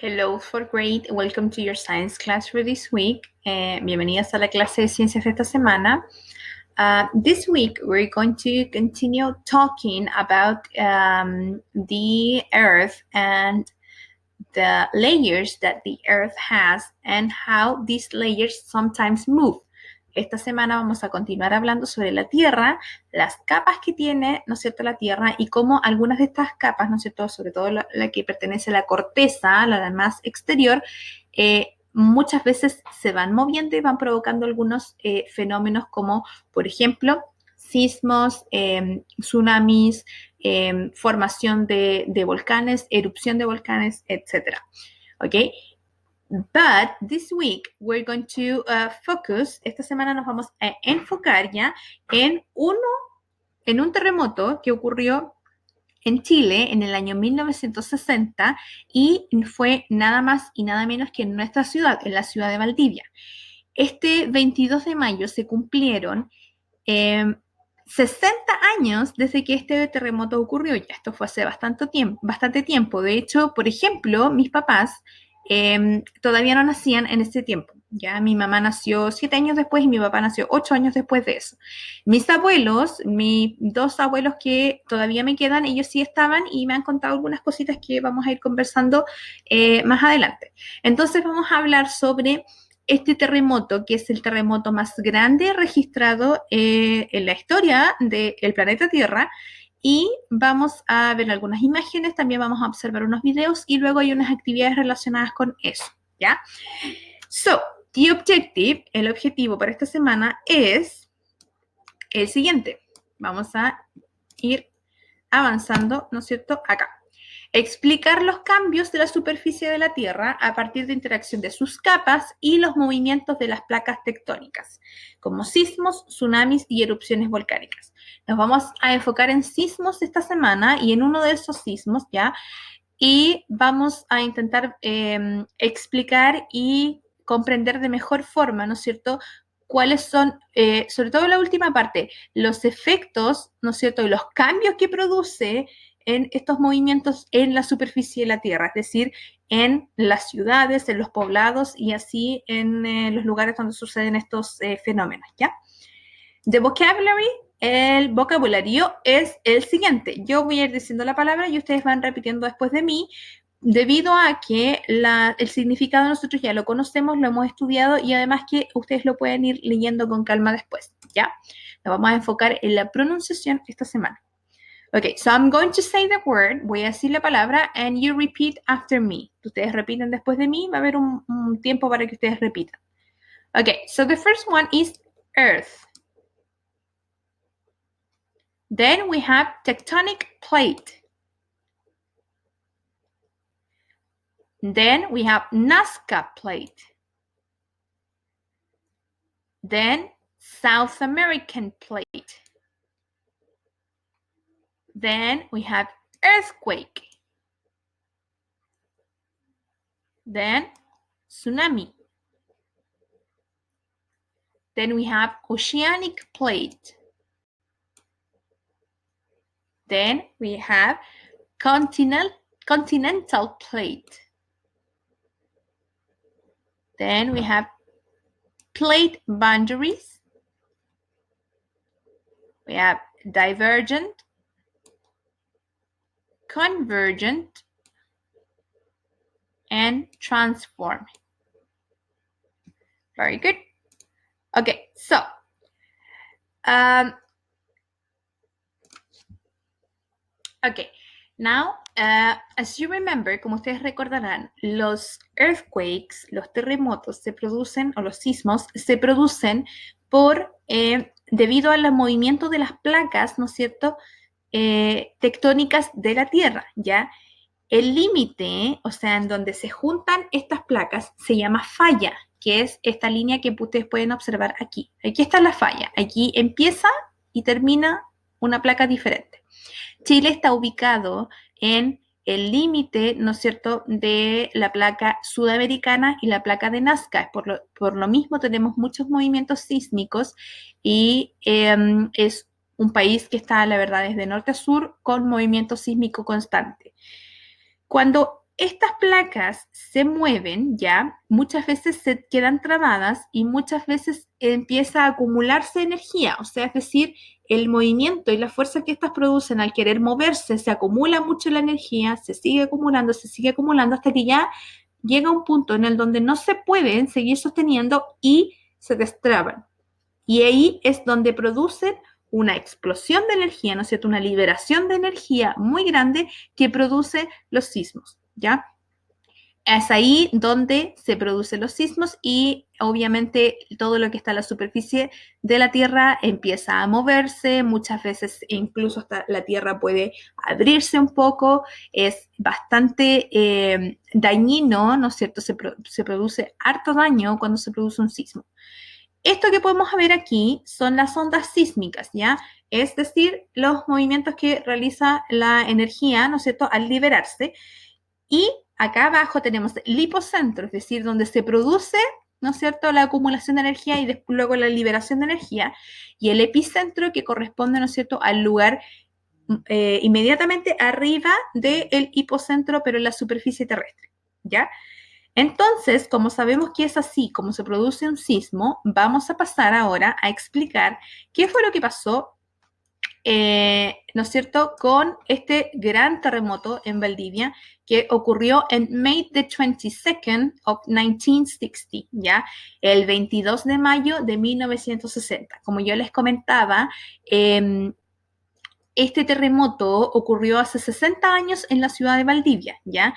Hello, fourth grade. Welcome to your science class for this week. Bienvenidas a la clase de ciencias de esta semana. This week, we're going to continue talking about the Earth and the layers that the Earth has and how these layers sometimes move. Esta semana vamos a continuar hablando sobre la Tierra, las capas que tiene, ¿no es cierto?, la Tierra y cómo algunas de estas capas, ¿no es cierto?, sobre todo la que pertenece a la corteza, la más exterior, muchas veces se van moviendo y van provocando algunos fenómenos como, por ejemplo, sismos, tsunamis, formación de volcanes, erupción de volcanes, etc. ¿Ok? But this week we're going to focus, esta semana nos vamos a enfocar ya en un terremoto que ocurrió en Chile en el año 1960 y fue nada más y nada menos que en nuestra ciudad, en la ciudad de Valdivia. Este 22 de mayo se cumplieron 60 años desde que este terremoto ocurrió. Ya esto fue hace bastante tiempo. De hecho, por ejemplo, mis papás todavía no nacían en ese tiempo. Ya mi mamá nació 7 años después y mi papá nació 8 años después de eso. Mis abuelos, mis dos abuelos que todavía me quedan, ellos sí estaban y me han contado algunas cositas que vamos a ir conversando más adelante. Entonces vamos a hablar sobre este terremoto, que es el terremoto más grande registrado en la historia del planeta Tierra. Y vamos a ver algunas imágenes, también vamos a observar unos videos y luego hay unas actividades relacionadas con eso, ¿ya? So, el objetivo para esta semana es el siguiente. Vamos a ir avanzando, ¿no es cierto?, acá. Explicar los cambios de la superficie de la Tierra a partir de interacción de sus capas y los movimientos de las placas tectónicas, como sismos, tsunamis y erupciones volcánicas. Nos vamos a enfocar en sismos esta semana y en uno de esos sismos, ¿ya? Y vamos a intentar explicar y comprender de mejor forma, ¿no es cierto?, cuáles son, sobre todo la última parte, los efectos, ¿no es cierto?, y los cambios que produce en estos movimientos en la superficie de la Tierra, es decir, en las ciudades, en los poblados y así en los lugares donde suceden estos fenómenos, ¿ya? The vocabulary, el vocabulario es el siguiente. Yo voy a ir diciendo la palabra y ustedes van repitiendo después de mí, debido a que el significado nosotros ya lo conocemos, lo hemos estudiado y además que ustedes lo pueden ir leyendo con calma después, ¿ya? Nos vamos a enfocar en la pronunciación esta semana. Okay, so I'm going to say the word, voy a decir la palabra, and you repeat after me. Ustedes repiten después de mí, va a haber un tiempo para que ustedes repitan. Okay, so the first one is earth. Then we have tectonic plate. Then we have Nazca plate. Then South American plate. Then we have earthquake. Then tsunami. Then we have oceanic plate. Then we have continental plate. Then we have plate boundaries. We have divergent, convergent, and transform. Very good. Okay, so okay, now, as you remember, como ustedes recordarán, los earthquakes, los terremotos se producen, o los sismos, se producen debido al movimiento de las placas, ¿no es cierto?, tectónicas de la Tierra, ¿ya? El límite, o sea, en donde se juntan estas placas, se llama falla, que es esta línea que ustedes pueden observar aquí. Aquí está la falla, aquí empieza y termina una placa diferente. Chile está ubicado en el límite, ¿no es cierto?, de la placa sudamericana y la placa de Nazca. Por lo mismo tenemos muchos movimientos sísmicos y es un país que está, la verdad, desde norte a sur con movimiento sísmico constante. Cuando estas placas se mueven ya, muchas veces se quedan trabadas y muchas veces empieza a acumularse energía, o sea, es decir, el movimiento y la fuerza que estas producen al querer moverse, se acumula mucho la energía, se sigue acumulando hasta que ya llega un punto en el donde no se pueden seguir sosteniendo y se destraban. Y ahí es donde producen una explosión de energía, ¿no es cierto? Una liberación de energía muy grande que produce los sismos, ¿ya? Es ahí donde se producen los sismos y obviamente todo lo que está en la superficie de la Tierra empieza a moverse, muchas veces incluso hasta la Tierra puede abrirse un poco, es bastante dañino, ¿no es cierto? Se produce harto daño cuando se produce un sismo. Esto que podemos ver aquí son las ondas sísmicas, ¿ya? Es decir, los movimientos que realiza la energía, ¿no es cierto?, al liberarse. Y acá abajo tenemos el hipocentro, es decir, donde se produce, ¿no es cierto?, la acumulación de energía y después luego la liberación de energía. Y el epicentro que corresponde, ¿no es cierto?, al lugar inmediatamente arriba del hipocentro, pero en la superficie terrestre, ¿ya? Entonces, como sabemos que es así como se produce un sismo, vamos a pasar ahora a explicar qué fue lo que pasó, ¿no es cierto?, con este gran terremoto en Valdivia que ocurrió en May the 22nd of 1960, ¿ya? El 22 de mayo de 1960. Como yo les comentaba, este terremoto ocurrió hace 60 años en la ciudad de Valdivia, ¿ya?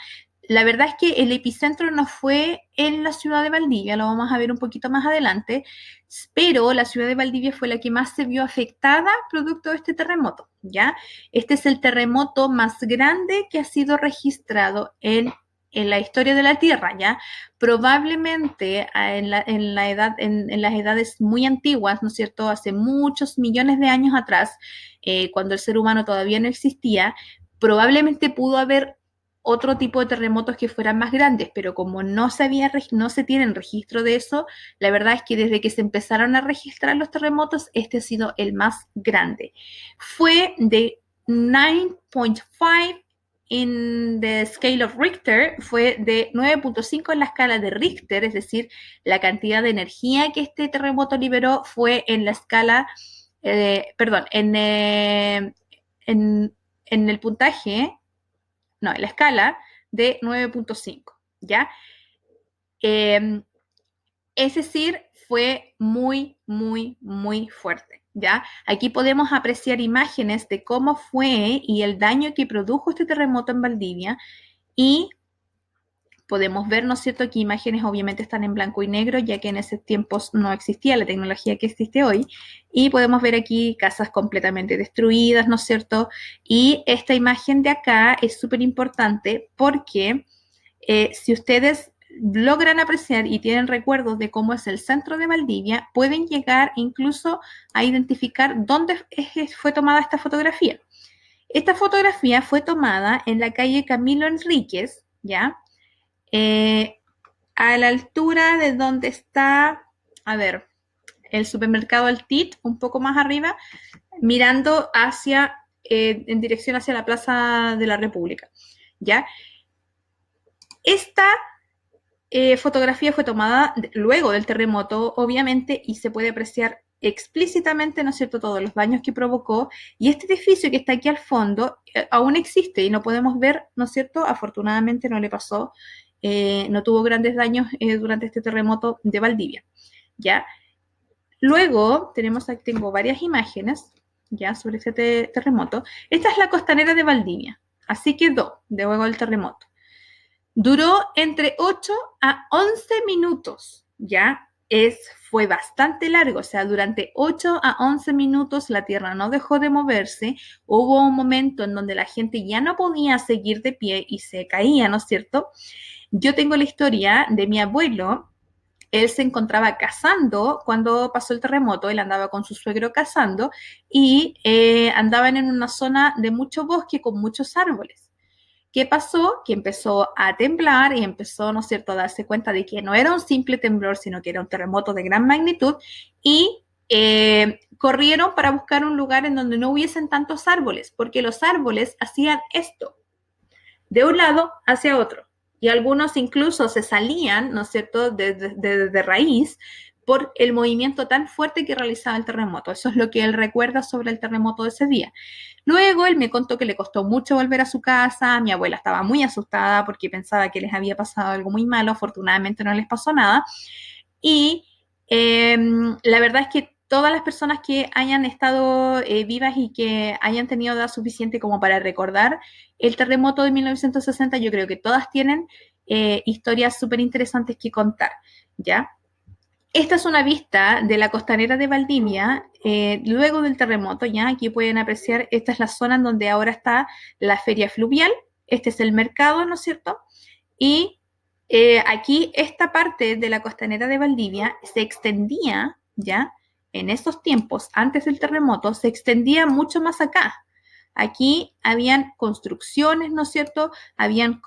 La verdad es que el epicentro no fue en la ciudad de Valdivia, lo vamos a ver un poquito más adelante, pero la ciudad de Valdivia fue la que más se vio afectada producto de este terremoto, ¿ya? Este es el terremoto más grande que ha sido registrado en la historia de la Tierra, ¿ya? Probablemente en las edades muy antiguas, ¿no es cierto? Hace muchos millones de años atrás, cuando el ser humano todavía no existía, probablemente pudo haber otro tipo de terremotos que fueran más grandes, pero como no se tienen registro de eso, la verdad es que desde que se empezaron a registrar los terremotos, este ha sido el más grande. Fue de 9.5 in the scale of Richter, fue de 9.5 en la escala de Richter, es decir, la cantidad de energía que este terremoto liberó fue en la escala, perdón, en el puntaje, no, en la escala de 9.5, ¿ya? Eh, es decir, fue muy, muy, muy fuerte, ¿ya? Aquí podemos apreciar imágenes de cómo fue y el daño que produjo este terremoto en Valdivia y podemos ver, ¿no es cierto?, que imágenes obviamente están en blanco y negro, ya que en ese tiempo no existía la tecnología que existe hoy, y podemos ver aquí casas completamente destruidas, ¿no es cierto? Y esta imagen de acá es súper importante porque si ustedes logran apreciar y tienen recuerdos de cómo es el centro de Valdivia, pueden llegar incluso a identificar dónde fue tomada esta fotografía. Esta fotografía fue tomada en la calle Camilo Enríquez, ¿ya? A la altura de donde está, a ver, el supermercado Altit, un poco más arriba, mirando hacia, en dirección hacia la Plaza de la República, ¿ya? Esta fotografía fue tomada luego del terremoto, obviamente, y se puede apreciar explícitamente, ¿no es cierto?, todos los daños que provocó, y este edificio que está aquí al fondo aún existe y no podemos ver, ¿no es cierto?, afortunadamente no le pasó, no tuvo grandes daños durante este terremoto de Valdivia, ¿ya? Luego tenemos aquí, tengo varias imágenes, ya, sobre este terremoto. Esta es la costanera de Valdivia, así quedó de luego del terremoto. Duró entre 8 a 11 minutos, ¿ya? Fue bastante largo, o sea, durante 8 a 11 minutos la Tierra no dejó de moverse, hubo un momento en donde la gente ya no podía seguir de pie y se caía, ¿no es cierto? Yo tengo la historia de mi abuelo, él se encontraba cazando cuando pasó el terremoto, él andaba con su suegro cazando y andaban en una zona de mucho bosque con muchos árboles. ¿Qué pasó? Que empezó a temblar y empezó, ¿no es cierto?, a darse cuenta de que no era un simple temblor, sino que era un terremoto de gran magnitud y corrieron para buscar un lugar en donde no hubiesen tantos árboles, porque los árboles hacían esto, de un lado hacia otro, y algunos incluso se salían, ¿no es cierto?, de raíz por el movimiento tan fuerte que realizaba el terremoto. Eso es lo que él recuerda sobre el terremoto de ese día. Luego él me contó que le costó mucho volver a su casa, mi abuela estaba muy asustada porque pensaba que les había pasado algo muy malo, afortunadamente no les pasó nada, y la verdad es que todas las personas que hayan estado vivas y que hayan tenido edad suficiente como para recordar el terremoto de 1960, yo creo que todas tienen historias súper interesantes que contar, ¿ya? Esta es una vista de la costanera de Valdivia, luego del terremoto, ya aquí pueden apreciar, esta es la zona en donde ahora está la feria fluvial, este es el mercado, ¿no es cierto? Y aquí esta parte de la costanera de Valdivia se extendía, ya, en esos tiempos, antes del terremoto, se extendía mucho más acá. Aquí habían construcciones, ¿no es cierto? Habían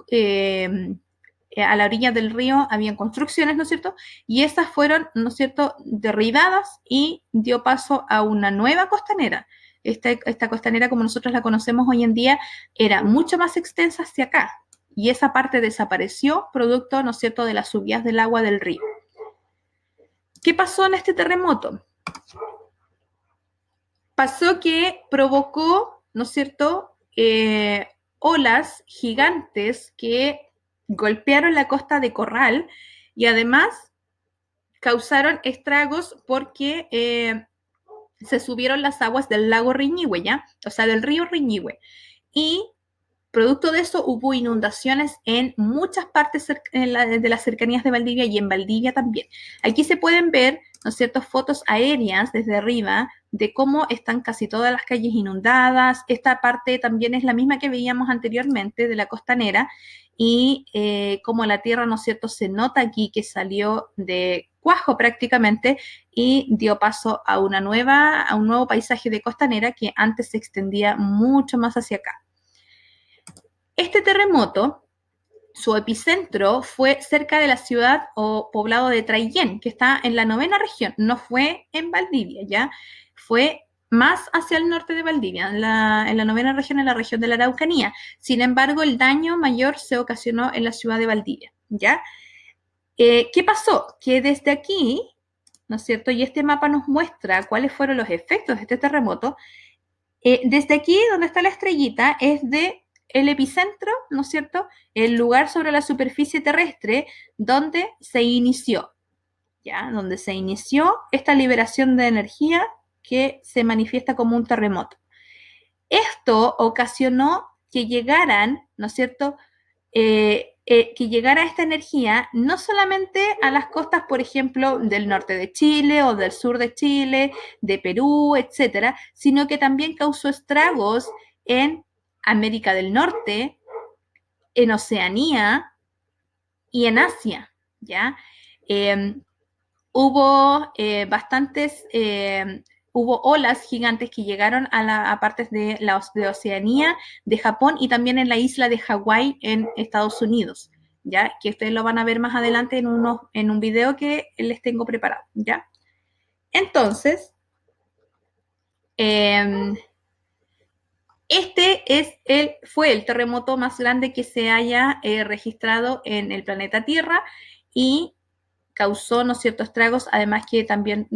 a la orilla del río habían construcciones, ¿no es cierto? Y esas fueron, ¿no es cierto?, derribadas y dio paso a una nueva costanera. Esta costanera, como nosotros la conocemos hoy en día, era mucho más extensa hacia acá. Y esa parte desapareció producto, ¿no es cierto?, de las subidas del agua del río. ¿Qué pasó en este terremoto? Pasó que provocó, ¿no es cierto?, olas gigantes que golpearon la costa de Corral y además causaron estragos porque se subieron las aguas del lago Riñihue, ¿ya? O sea, del río Riñihue. Y producto de eso hubo inundaciones en muchas partes de las cercanías de Valdivia y en Valdivia también. Aquí se pueden ver, ¿no es cierto?, fotos aéreas desde arriba de cómo están casi todas las calles inundadas. Esta parte también es la misma que veíamos anteriormente de la costanera y como la tierra, ¿no es cierto?, se nota aquí que salió de cuajo prácticamente y dio paso a un nuevo paisaje de costanera que antes se extendía mucho más hacia acá. Este terremoto, su epicentro fue cerca de la ciudad o poblado de Traillén, que está en la 9ª región, no fue en Valdivia, ¿ya? Fue más hacia el norte de Valdivia, en la 9ª región, en la región de la Araucanía. Sin embargo, el daño mayor se ocasionó en la ciudad de Valdivia, ¿ya? ¿Qué pasó? Que desde aquí, ¿no es cierto? Y este mapa nos muestra cuáles fueron los efectos de este terremoto. Desde aquí, donde está la estrellita, es de el epicentro, ¿no es cierto?, el lugar sobre la superficie terrestre donde se inició, ¿ya? Donde se inició esta liberación de energía que se manifiesta como un terremoto. Esto ocasionó que llegaran, ¿no es cierto?, que llegara esta energía no solamente a las costas, por ejemplo, del norte de Chile o del sur de Chile, de Perú, etcétera, sino que también causó estragos en América del Norte, en Oceanía y en Asia, ¿ya? Eh, hubo bastantes, hubo olas gigantes que llegaron a partes de Oceanía, de Japón y también en la isla de Hawái en Estados Unidos, ¿ya? Que ustedes lo van a ver más adelante en un video que les tengo preparado, ¿ya? Entonces, fue el terremoto más grande que se haya registrado en el planeta Tierra y causó, ¿no es cierto?, estragos, además que también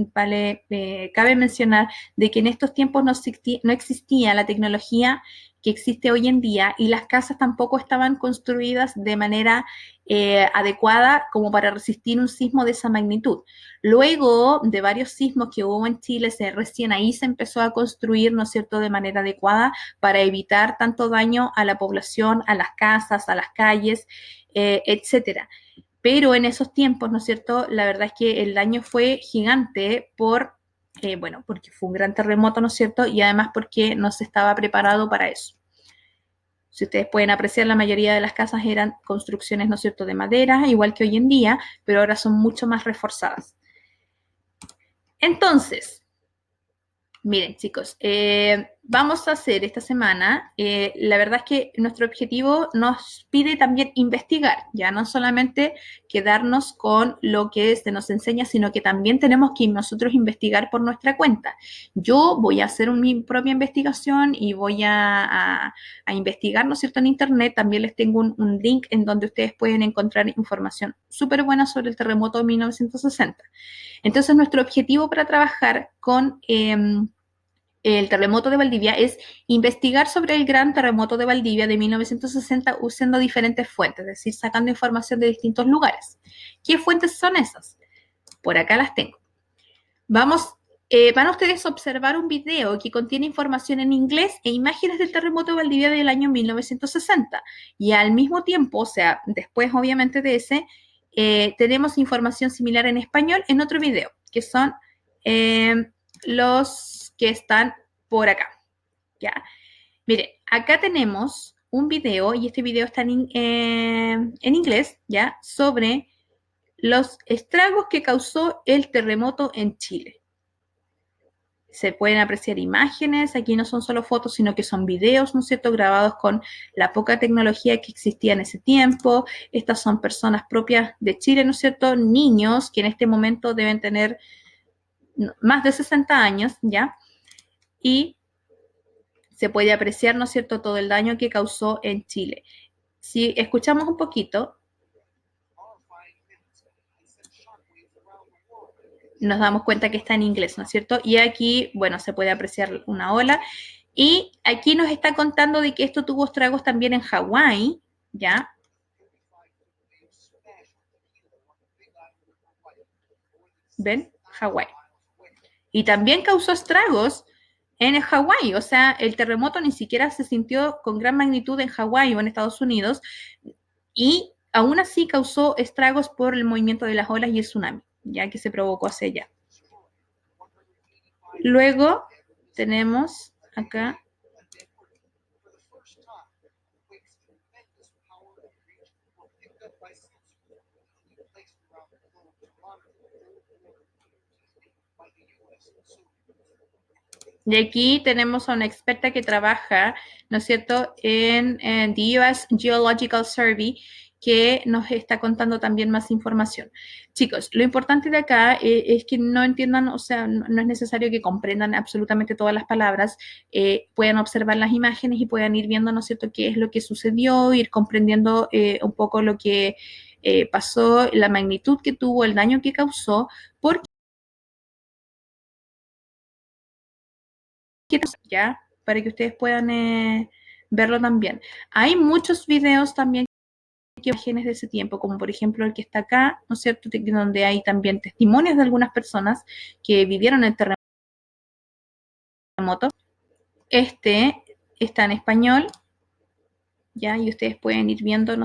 cabe mencionar de que en estos tiempos no existía la tecnología que existe hoy en día y las casas tampoco estaban construidas de manera adecuada como para resistir un sismo de esa magnitud. Luego de varios sismos que hubo en Chile, recién ahí se empezó a construir, ¿no es cierto?, de manera adecuada para evitar tanto daño a la población, a las casas, a las calles, etcétera. Pero en esos tiempos, ¿no es cierto?, la verdad es que el daño fue gigante porque fue un gran terremoto, ¿no es cierto?, y además porque no se estaba preparado para eso. Si ustedes pueden apreciar, la mayoría de las casas eran construcciones, ¿no es cierto?, de madera, igual que hoy en día, pero ahora son mucho más reforzadas. Entonces, miren, chicos, vamos a hacer esta semana, la verdad es que nuestro objetivo nos pide también investigar, ya no solamente quedarnos con lo que se nos enseña, sino que también tenemos que nosotros investigar por nuestra cuenta. Yo voy a hacer mi propia investigación y voy a investigar, ¿no es cierto?, en internet. También les tengo un link en donde ustedes pueden encontrar información súper buena sobre el terremoto de 1960. Entonces, nuestro objetivo para trabajar con el terremoto de Valdivia es investigar sobre el gran terremoto de Valdivia de 1960 usando diferentes fuentes, es decir, sacando información de distintos lugares. ¿Qué fuentes son esas? Por acá las tengo. Van ustedes a observar un video que contiene información en inglés e imágenes del terremoto de Valdivia del año 1960. Y al mismo tiempo, o sea, después obviamente de ese, tenemos información similar en español en otro video, que son los que están por acá. ¿Ya? Mire, acá tenemos un video, y este video está en inglés, ¿ya? Sobre los estragos que causó el terremoto en Chile. Se pueden apreciar imágenes, aquí no son solo fotos, sino que son videos, ¿no es cierto?, grabados con la poca tecnología que existía en ese tiempo. Estas son personas propias de Chile, ¿no es cierto?, niños que en este momento deben tener más de 60 años, ¿ya? Y se puede apreciar, ¿no es cierto?, todo el daño que causó en Chile. Si escuchamos un poquito, nos damos cuenta que está en inglés, ¿no es cierto? Y aquí, bueno, se puede apreciar una ola. Y aquí nos está contando de que esto tuvo estragos también en Hawái, ¿ya? ¿Ven? Hawái. Y también causó estragos en Hawái, o sea, el terremoto ni siquiera se sintió con gran magnitud en Hawái o en Estados Unidos, y aún así causó estragos por el movimiento de las olas y el tsunami, ya que se provocó hacia allá. Luego tenemos acá y aquí tenemos a una experta que trabaja, ¿no es cierto?, en the US Geological Survey, que nos está contando también más información. Chicos, lo importante de acá es que no entiendan, o sea, no es necesario que comprendan absolutamente todas las palabras, puedan observar las imágenes y puedan ir viendo, ¿no es cierto?, qué es lo que sucedió, ir comprendiendo un poco lo que pasó, la magnitud que tuvo, el daño que causó, porque ya, para que ustedes puedan verlo también. Hay muchos videos también que imágenes de ese tiempo, como por ejemplo el que está acá, ¿no es cierto?, donde hay también testimonios de algunas personas que vivieron el terremoto. Este está en español, ya, y ustedes pueden ir viendo, ¿no?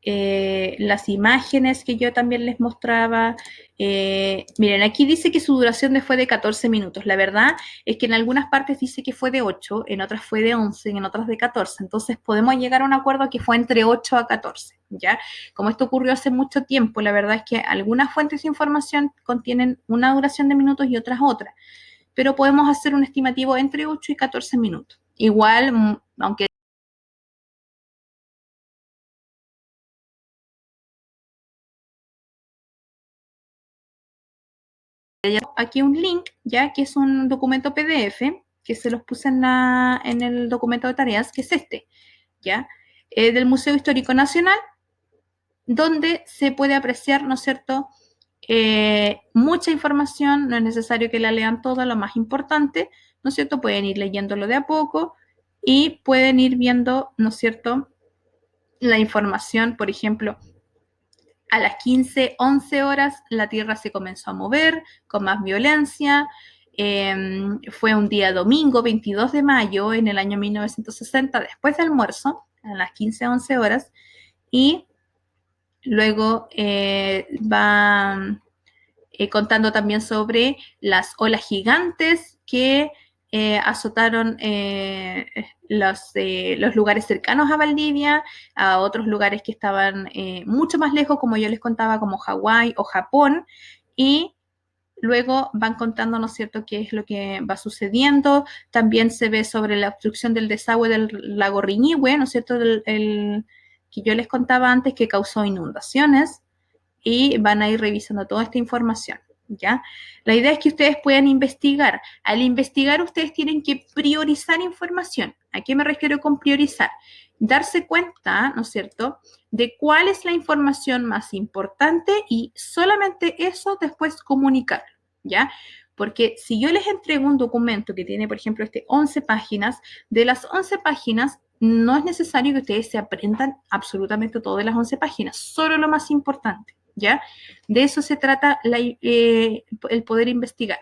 Las imágenes que yo también les mostraba. Miren, aquí dice que su duración fue de 14 minutos. La verdad es que en algunas partes dice que fue de 8, en otras fue de 11, en otras de 14. Entonces podemos llegar a un acuerdo que fue entre 8 a 14, ¿ya? Como esto ocurrió hace mucho tiempo, la verdad es que algunas fuentes de información contienen una duración de minutos y otras otra. Pero podemos hacer un estimativo entre 8 y 14 minutos. Igual, aunque aquí un link, ya que es un documento PDF, que se los puse en el documento de tareas, que es este, ya, del Museo Histórico Nacional, donde se puede apreciar, ¿no es cierto?, mucha información. No es necesario que la lean toda, lo más importante, ¿no es cierto? Pueden ir leyéndolo de a poco y pueden ir viendo, ¿no es cierto?, la información. Por ejemplo, a las 15:11 horas la Tierra se comenzó a mover con más violencia. Fue un día domingo, 22 de mayo, en el año 1960, después del almuerzo, a las 15:11 horas. Y luego va contando también sobre las olas gigantes que azotaron los lugares cercanos a Valdivia, a otros lugares que estaban mucho más lejos, como yo les contaba, como Hawái o Japón. Y luego van contando, ¿no es cierto?, qué es lo que va sucediendo. También se ve sobre la obstrucción del desagüe del lago Riñihue, ¿no es cierto?, que yo les contaba antes, que causó inundaciones, y van a ir revisando toda esta información, ¿ya? La idea es que ustedes puedan investigar. Al investigar, ustedes tienen que priorizar información. ¿A qué me refiero con priorizar? Darse cuenta, ¿no es cierto?, de cuál es la información más importante y solamente eso después comunicar, ¿ya? Porque si yo les entrego un documento que tiene, por ejemplo, 11 páginas, de las 11 páginas, no es necesario que ustedes se aprendan absolutamente todo de las 11 páginas, solo lo más importante, ¿ya? De eso se trata el poder investigar.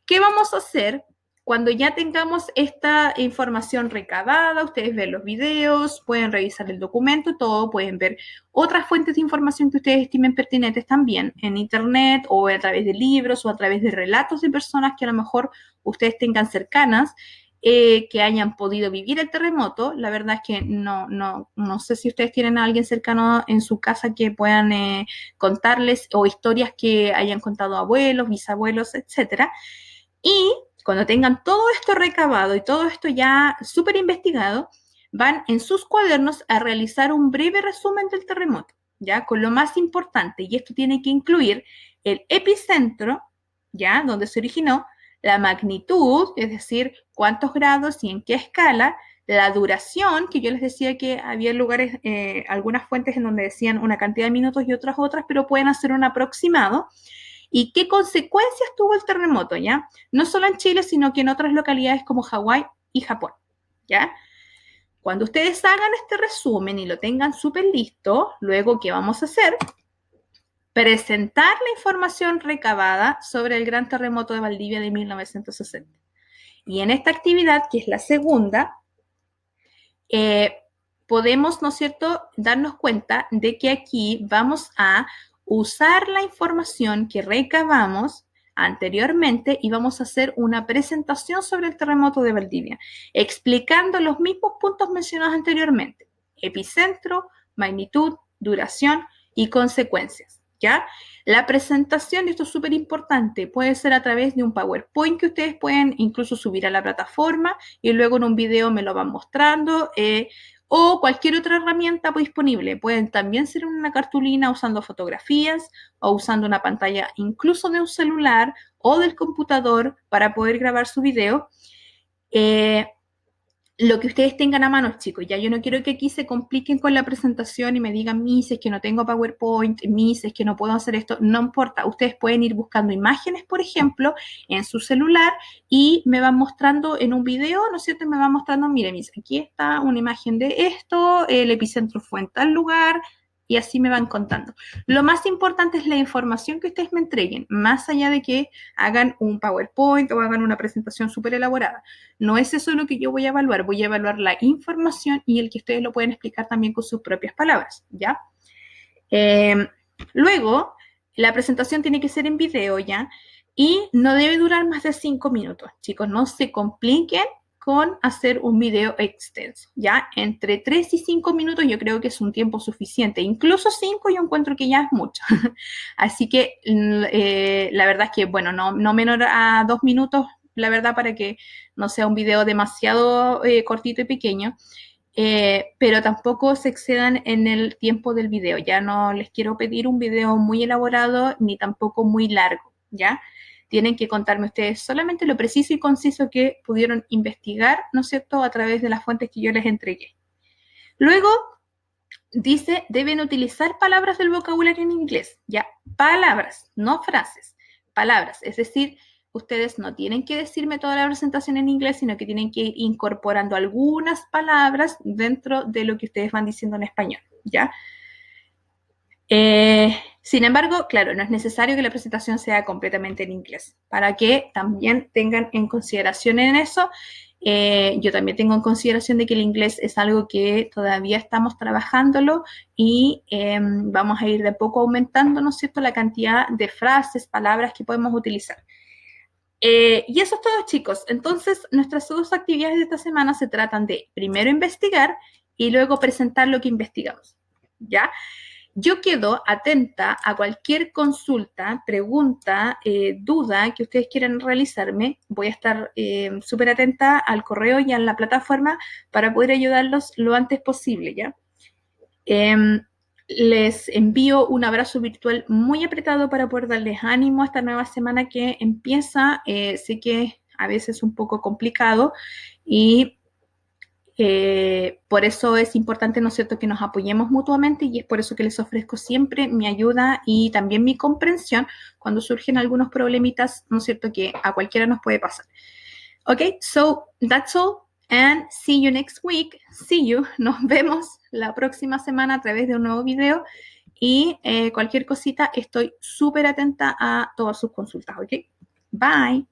¿Qué vamos a hacer cuando ya tengamos esta información recabada? Ustedes ven los videos, pueden revisar el documento, todo, pueden ver otras fuentes de información que ustedes estimen pertinentes también en internet o a través de libros o a través de relatos de personas que a lo mejor ustedes tengan cercanas, que hayan podido vivir el terremoto. La verdad es que no sé si ustedes tienen a alguien cercano en su casa que puedan contarles, o historias que hayan contado abuelos, bisabuelos, etcétera. Y cuando tengan todo esto recabado y todo esto ya súper investigado, van en sus cuadernos a realizar un breve resumen del terremoto, ¿ya? Con lo más importante, y esto tiene que incluir el epicentro, ¿ya? Donde se originó, la magnitud, es decir, cuántos grados y en qué escala, la duración, que yo les decía que había lugares, algunas fuentes en donde decían una cantidad de minutos y otras, pero pueden hacer un aproximado, y qué consecuencias tuvo el terremoto, ¿ya? No solo en Chile, sino que en otras localidades como Hawái y Japón, ¿ya? Cuando ustedes hagan este resumen y lo tengan súper listo, luego, ¿qué vamos a hacer? Presentar la información recabada sobre el gran terremoto de Valdivia de 1960. Y en esta actividad, que es la segunda, podemos, ¿no es cierto?, darnos cuenta de que aquí vamos a usar la información que recabamos anteriormente y vamos a hacer una presentación sobre el terremoto de Valdivia, explicando los mismos puntos mencionados anteriormente: epicentro, magnitud, duración y consecuencias, ¿ya? La presentación, y esto es súper importante, puede ser a través de un PowerPoint que ustedes pueden incluso subir a la plataforma y luego en un video me lo van mostrando, o cualquier otra herramienta disponible. Pueden también ser una cartulina usando fotografías o usando una pantalla incluso de un celular o del computador para poder grabar su video. Lo que ustedes tengan a mano, chicos. Ya yo no quiero que aquí se compliquen con la presentación y me digan: Miss, es que no tengo PowerPoint, Miss, es que no puedo hacer esto. No importa, ustedes pueden ir buscando imágenes, por ejemplo, en su celular, y me van mostrando en un video, ¿no es cierto? Me van mostrando: mire, Miss, aquí está una imagen de esto, el epicentro fue en tal lugar, y así me van contando. Lo más importante es la información que ustedes me entreguen, más allá de que hagan un PowerPoint o hagan una presentación súper elaborada. No es eso lo que yo voy a evaluar la información y el que ustedes lo pueden explicar también con sus propias palabras, ¿ya? Luego, la presentación tiene que ser en video, ¿ya? Y no debe durar más de 5 minutos. Chicos, no se compliquen con hacer un video extenso, ¿ya? Entre 3 y 5 minutos yo creo que es un tiempo suficiente. Incluso 5 yo encuentro que ya es mucho. Así que la verdad es que, bueno, no menor a 2 minutos, la verdad, para que no sea un video demasiado cortito y pequeño. Pero tampoco se excedan en el tiempo del video. Ya no les quiero pedir un video muy elaborado ni tampoco muy largo, ¿ya? Tienen que contarme ustedes solamente lo preciso y conciso que pudieron investigar, ¿no es cierto?, a través de las fuentes que yo les entregué. Luego, dice, deben utilizar palabras del vocabulario en inglés, ¿ya? Palabras, no frases, palabras. Es decir, ustedes no tienen que decirme toda la presentación en inglés, sino que tienen que ir incorporando algunas palabras dentro de lo que ustedes van diciendo en español, ¿ya? Sin embargo, claro, no es necesario que la presentación sea completamente en inglés, para que también tengan en consideración en eso. Yo también tengo en consideración de que el inglés es algo que todavía estamos trabajándolo y vamos a ir de poco aumentando, ¿no es cierto?, la cantidad de frases, palabras que podemos utilizar. Y eso es todo, chicos. Entonces, nuestras dos actividades de esta semana se tratan de primero investigar y luego presentar lo que investigamos, ¿ya? Yo quedo atenta a cualquier consulta, pregunta, duda que ustedes quieran realizarme. Voy a estar súper atenta al correo y a la plataforma para poder ayudarlos lo antes posible, ¿ya? Les envío un abrazo virtual muy apretado para poder darles ánimo a esta nueva semana que empieza. Sé que a veces es un poco complicado y por eso es importante, ¿no es cierto?, que nos apoyemos mutuamente y es por eso que les ofrezco siempre mi ayuda y también mi comprensión cuando surgen algunos problemitas, ¿no es cierto?, que a cualquiera nos puede pasar. Okay, so that's all and see you next week. See you. Nos vemos la próxima semana a través de un nuevo video y cualquier cosita estoy súper atenta a todas sus consultas, ¿ok? Bye.